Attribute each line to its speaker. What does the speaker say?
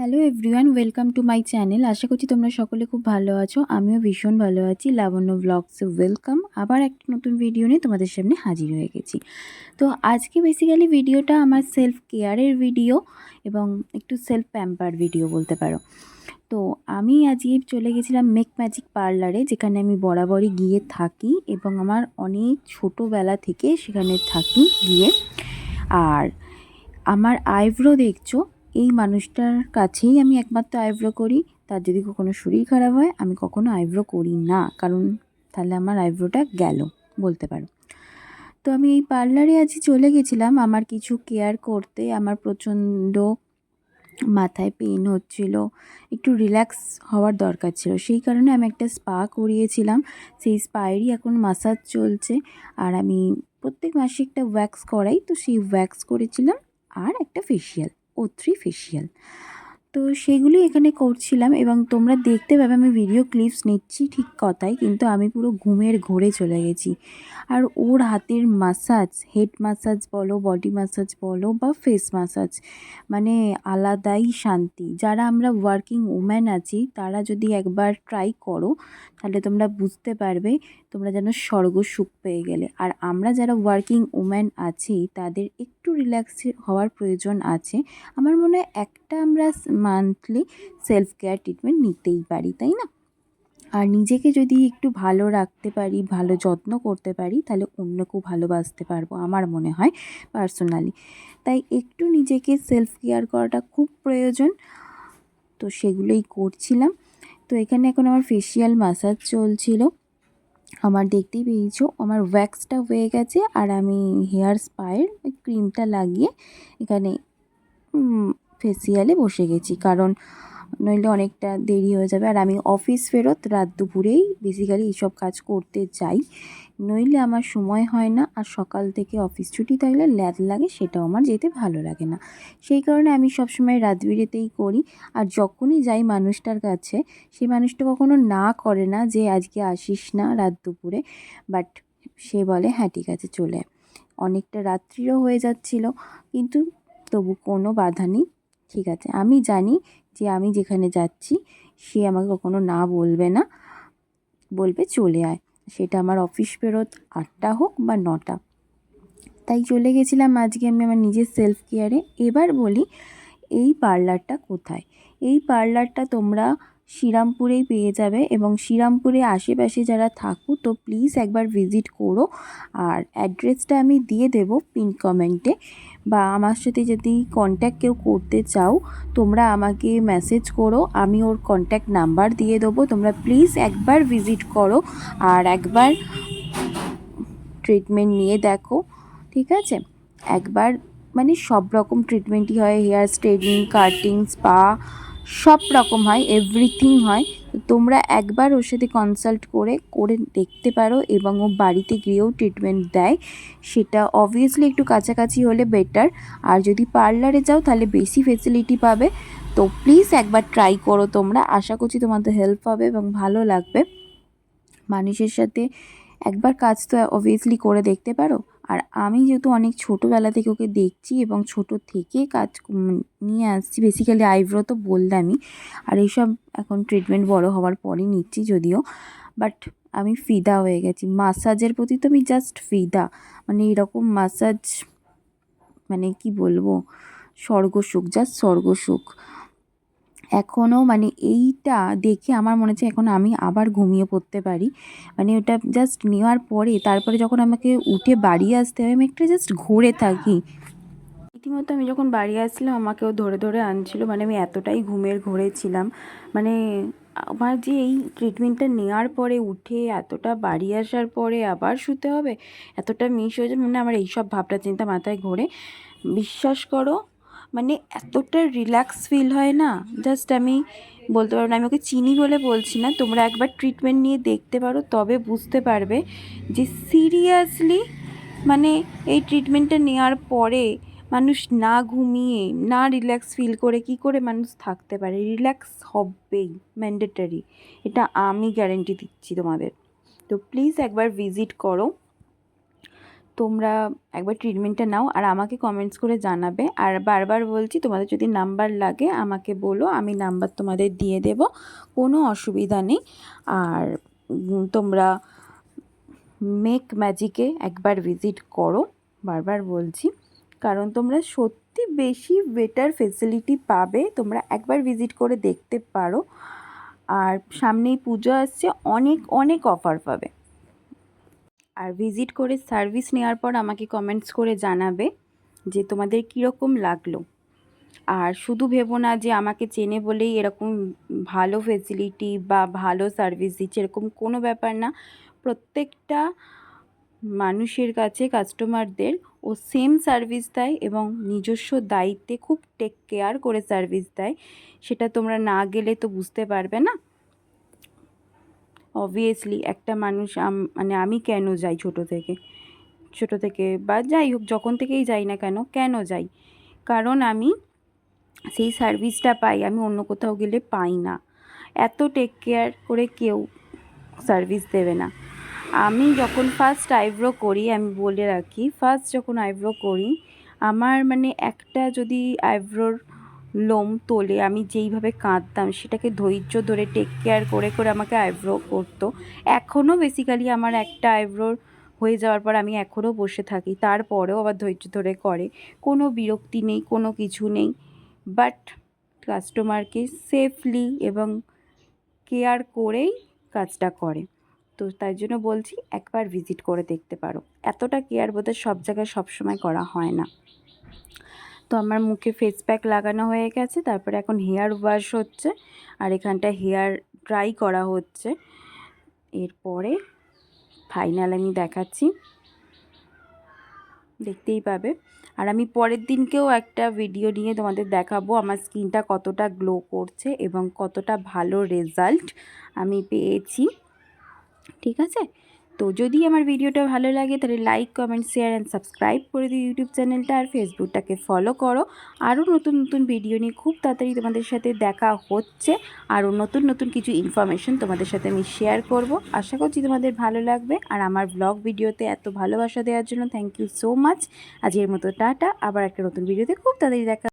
Speaker 1: Hello everyone, welcome to my channel. আশা করছি তোমরা সকলে খুব ভালো আছো। আমিও ভীষণ ভালো আছি। লাবণ্য ব্লগসে ওয়েলকাম। আবার একটা নতুন ভিডিও নিয়ে তোমাদের সামনে হাজির হয়ে গেছি। তো আজকে বেসিক্যালি ভিডিওটা আমার সেলফ কেয়ারের ভিডিও এবং একটু সেলফ প্যাম্পার ভিডিও বলতে পারো। তো আমি আজকে চলে গেছিলাম মেক ম্যাজিক পার্লারে, যেখানে আমি বরাবরই গিয়ে থাকি এবং আমার অনেক ছোটোবেলা থেকে সেখানে থাকি গিয়ে। আর আমার আইব্রো দেখছো, এই মানুষটার কাছেই আমি একমাত্র আইব্রো করি। তার যদি কখনো শরীর খারাপ হয় আমি কখনো আইব্রো করি না, কারণ তাহলে আমার আইব্রোটা গেল বলতে পারো। তো আমি এই পার্লারে আজ চলে গেছিলাম আমার কিছু কেয়ার করতে। আমার প্রচণ্ড মাথায় পেইন হচ্ছিল, একটু রিল্যাক্স হওয়ার দরকার ছিল, সেই কারণে আমি একটা স্পা করিয়েছিলাম। সেই স্পায়েরই এখন মাসাজ চলছে। আর আমি প্রত্যেক মাসে একটা ওয়্যাক্স করাই, তো সেই ওয়্যাক্স করেছিলাম আর একটা ফেসিয়াল, O3 ফেসিয়াল। তো সেগুলোই এখানে করছিলাম এবং তোমরা দেখতে পাবে আমি ভিডিও ক্লিপস নিচ্ছি ঠিক কথাই, কিন্তু আমি পুরো ঘুমের ঘোরে চলে গেছি। আর ওর হাতের মাসাজ, হেড মাসাজ বলো, বডি মাসাজ বলো বা ফেস মাসাজ, মানে আলাদাই শান্তি। যারা আমরা ওয়ার্কিং ওম্যান আছি তারা যদি একবার ট্রাই করো তাহলে তোমরা বুঝতে পারবে তোমরা যেন স্বর্গ সুখ পেয়ে গেলে। আর আমরা যারা ওয়ার্কিং ওম্যান আছি তাদের একটু রিল্যাক্স হওয়ার প্রয়োজন আছে। আমার মনে হয় একটা আমরা মান্থলি সেলফ কেয়ার ট্রিটমেন্ট নিতেই পারি, তাই না? আর নিজেকে যদি একটু ভালো রাখতে পারি, ভালো যত্ন করতে পারি, তাহলে অন্যকেও ভালোবাসতে পারবো আমার মনে হয় পার্সোনালি। তাই একটু নিজেকে সেলফ কেয়ার করাটা খুব প্রয়োজন। তো সেগুলোই করছিলাম। তো এখানে এখন আমার ফেসিয়াল মাসাজ চলছিল। আমার দেখতেই পেয়েছো আমার ওয়্যাক্সটা হয়ে গেছে আর আমি হেয়ার স্পায়ের ওই ক্রিমটা লাগিয়ে এখানে ফেসিয়ালে বসে গেছি, কারণ নইলে অনেকটা দেরি হয়ে যাবে। আর আমি অফিস ফেরত রাত দুপুরেই বেসিক্যালি এইসব কাজ করতে যাই, নইলে আমার সময় হয় না। আর সকাল থেকে অফিস ছুটি থাকলে ল্যাদ লাগে, সেটাও আমার যেতে ভালো লাগে না। সেই কারণে আমি সবসময় রাত বিরেতেই করি। আর যখনই যাই মানুষটার কাছে, সেই মানুষটা কখনো না করে না যে আজকে আসিস না রাত দুপুরে, বাট সে বলে হ্যাঁ ঠিক আছে চলে আয়। অনেকটা রাত্রিরও হয়ে যাচ্ছিল, কিন্তু তবু কোনো বাধা নেই। ঠিক আছে, আমি জানি যে আমি যেখানে যাচ্ছি সে আমাকে কখনো না বলবে না, বলবে চলে আয়। সেটা আমার অফিস ফেরত 8টা হোক বা 9টা। তাই চলে গেছিলাম আজকে আমি আমার নিজের সেলফ কেয়ারে। এবার বলি এই পার্লারটা কোথায়। এই পার্লারটা তোমরা শ্রীরামপুরেই পেয়ে যাবে এবং শ্রীরামপুরে আশেপাশে যারা থাকো তো প্লিজ একবার ভিজিট করো। আর অ্যাড্রেসটা আমি দিয়ে দেবো পিন কমেন্টে, বা আমার সাথে যদি কন্ট্যাক্ট কেউ করতে চাও তোমরা আমাকে মেসেজ করো, আমি ওর কন্ট্যাক্ট নাম্বার দিয়ে দেবো। তোমরা প্লিজ একবার ভিজিট করো আর একবার ট্রিটমেন্ট নিয়ে দেখো, ঠিক আছে? একবার মানে সব রকম ট্রিটমেন্টই হয়, হেয়ার স্ট্রেটনিং, কাটিং, স্পা, সব রকম হয়, এভরিথিং হয়। তো তোমরা একবার ওর সাথে কনসাল্ট করে করে দেখতে পারো এবং ও বাড়িতে গিয়েও ট্রিটমেন্ট দেয়। সেটা অবভিয়াসলি একটু কাছাকাছি হলে বেটার। আর যদি পার্লারে যাও তাহলে বেশি ফেসিলিটি পাবে। তো প্লিজ একবার ট্রাই করো তোমরা, আশা করছি তোমাদের হেল্প হবে এবং ভালো লাগবে। মানুষের সাথে একবার কাজ তো অবভিয়াসলি করে দেখতে পারো। আর আমি যেহেতু অনেক ছোটোবেলা থেকে ওকে দেখছি এবং ছোটো থেকে কাজ নিয়ে আসছি, বেসিক্যালি আইব্রো তো বললামই, আর এইসব এখন ট্রিটমেন্ট বড় হওয়ার পরই নিচ্ছি যদিও, বাট আমি ফিদা হয়ে গেছি মাসাজের প্রতি। তো আমি জাস্ট ফিদা, মানে এরকম মাসাজ মানে কি বলবো, স্বর্গসুখ, জাস্ট স্বর্গসুখ। এখনও মানে এইটা দেখে আমার মনে হচ্ছে এখন আমি আবার ঘুমিয়ে পড়তে পারি। মানে ওটা জাস্ট নেওয়ার পরে তারপরে যখন আমাকে উঠে বাড়ি আসতে হয় আমি একটা জাস্ট ঘুরে থাকি। রীতিমতো আমি যখন বাড়ি আসছিলাম আমাকেও ধরে ধরে আনছিল, মানে আমি এতটাই ঘুমের ঘোরে ছিলাম। মানে আমার যে এই ট্রিটমেন্টটা নেওয়ার পরে উঠে এতটা বাড়ি আসার পরে আবার শুতে হবে, এতটা মিস হয়ে যায়, মানে আমার এইসব ভাবনা চিন্তা মাথায় ঘোরে। বিশ্বাস করো, মানে এতটা রিল্যাক্স ফিল হয় না, জাস্ট আমি বলতে পারবো না। আমি ওকে চিনি বলে বলছি না, তোমরা একবার ট্রিটমেন্ট নিয়ে দেখতে পারো তবে বুঝতে পারবে যে সিরিয়াসলি মানে এই ট্রিটমেন্টটা নেওয়ার পরে মানুষ না ঘুমিয়ে না রিল্যাক্স ফিল করে কী করে মানুষ থাকতে পারে। রিল্যাক্স হবেই, ম্যান্ডেটরি, এটা আমি গ্যারেন্টি দিচ্ছি তোমাদের। তো প্লিজ একবার ভিজিট করো। তোমরা একবার ট্রিটমেন্টটা নাও আর আমাকে কমেন্টস করে জানাবে। আর বারবার বলছি, তোমাদের যদি নাম্বার লাগে আমাকে বলো, আমি নাম্বার তোমাদের দিয়ে দেব, কোনো অসুবিধা নেই। আর তোমরা মেক ম্যাজিকে একবার ভিজিট করো, বারবার বলছি, কারণ তোমরা সত্যি বেশি বেটার ফেসিলিটি পাবে। তোমরা একবার ভিজিট করে দেখতে পারো। আর সামনেই পুজো আসছে, অনেক অনেক অফার পাবে। আর ভিজিট করে সার্ভিস নেওয়ার পর আমাকে কমেন্টস করে জানাবে যে তোমাদের কীরকম লাগলো। আর শুধু ভেবো না যে আমাকে চেনে বলেই এরকম ভালো ফেসিলিটি বা ভালো সার্ভিস দিচ্ছে, এরকম কোনো ব্যাপার না। প্রত্যেকটা মানুষের কাছে, কাস্টমারদের ও সেম সার্ভিস দেয় এবং নিজস্ব দায়িত্বে খুব টেক কেয়ার করে সার্ভিস দেয়। সেটা তোমরা না গেলে তো বুঝতে পারবে না। অবভিয়াসলি একটা মানুষ মানে আমি কেন যাই ছোটো থেকে বা যাই হোক, যখন থেকেই যাই না কেন যাই, কারণ আমি সেই সার্ভিসটা পাই, আমি অন্য কোথাও গেলে পাই না। এত টেক কেয়ার করে কেউ সার্ভিস দেবে না। আমি যখন ফার্স্ট আইব্রো করি, আমি বলে রাখি, ফার্স্ট যখন আইব্রো করি, আমার মানে একটা যদি আইব্রোর লোম তোলে, আমি যেইভাবে কাঁদতাম, সেটাকে ধৈর্য ধরে টেক কেয়ার করে করে আমাকে আইব্রো করতো। এখনও বেসিক্যালি আমার একটা আইব্রোর হয়ে যাওয়ার পর আমি এখনও বসে থাকি, তারপরেও আবার ধৈর্য ধরে করে, কোনো বিরক্তি নেই, কোনো কিছু নেই। বাট কাস্টমারকে সেফলি এবং কেয়ার করেই কাজটা করে। তো তাই জন্য বলছি, একবার ভিজিট করে দেখতে পারো। এতটা কেয়ার বোধহয় সব জায়গায় সবসময় করা হয় না। তো আমার মুখে ফেস প্যাক লাগানো হয়ে গেছে, তারপরে এখন হেয়ার ওয়াশ হচ্ছে আর এখানটা হেয়ার ড্রাই করা হচ্ছে। এরপরে ফাইনাল আমি দেখাচ্ছি, দেখতেই পাবে। আর আমি পরের দিনকেও একটা ভিডিও নিয়ে তোমাদের দেখাবো আমার স্কিনটা কতটা গ্লো করছে এবং কতটা ভালো রেজাল্ট আমি পেয়েছি। ঠিক আছে? তো যদি আমার ভিডিওটা ভালো লাগে তাহলে like, comment, share and subscribe করে দিও ইউটিউব চ্যানেলটা, আর ফেসবুকটাকে ফলো করো। আরও নতুন নতুন ভিডিও নিয়ে খুব তাড়াতাড়ি তোমাদের সাথে দেখা হচ্ছে। আরও নতুন নতুন কিছু ইনফরমেশন তোমাদের সাথে আমি শেয়ার করব। আশা করছি তোমাদের ভালো লাগবে। আর আমার ব্লগ ভিডিওতে এত ভালোবাসা দেওয়ার জন্য থ্যাংক ইউ সো মাচ। আজকের মতো টাটা, আবার একটা নতুন ভিডিওতে খুব তাড়াতাড়ি দেখা।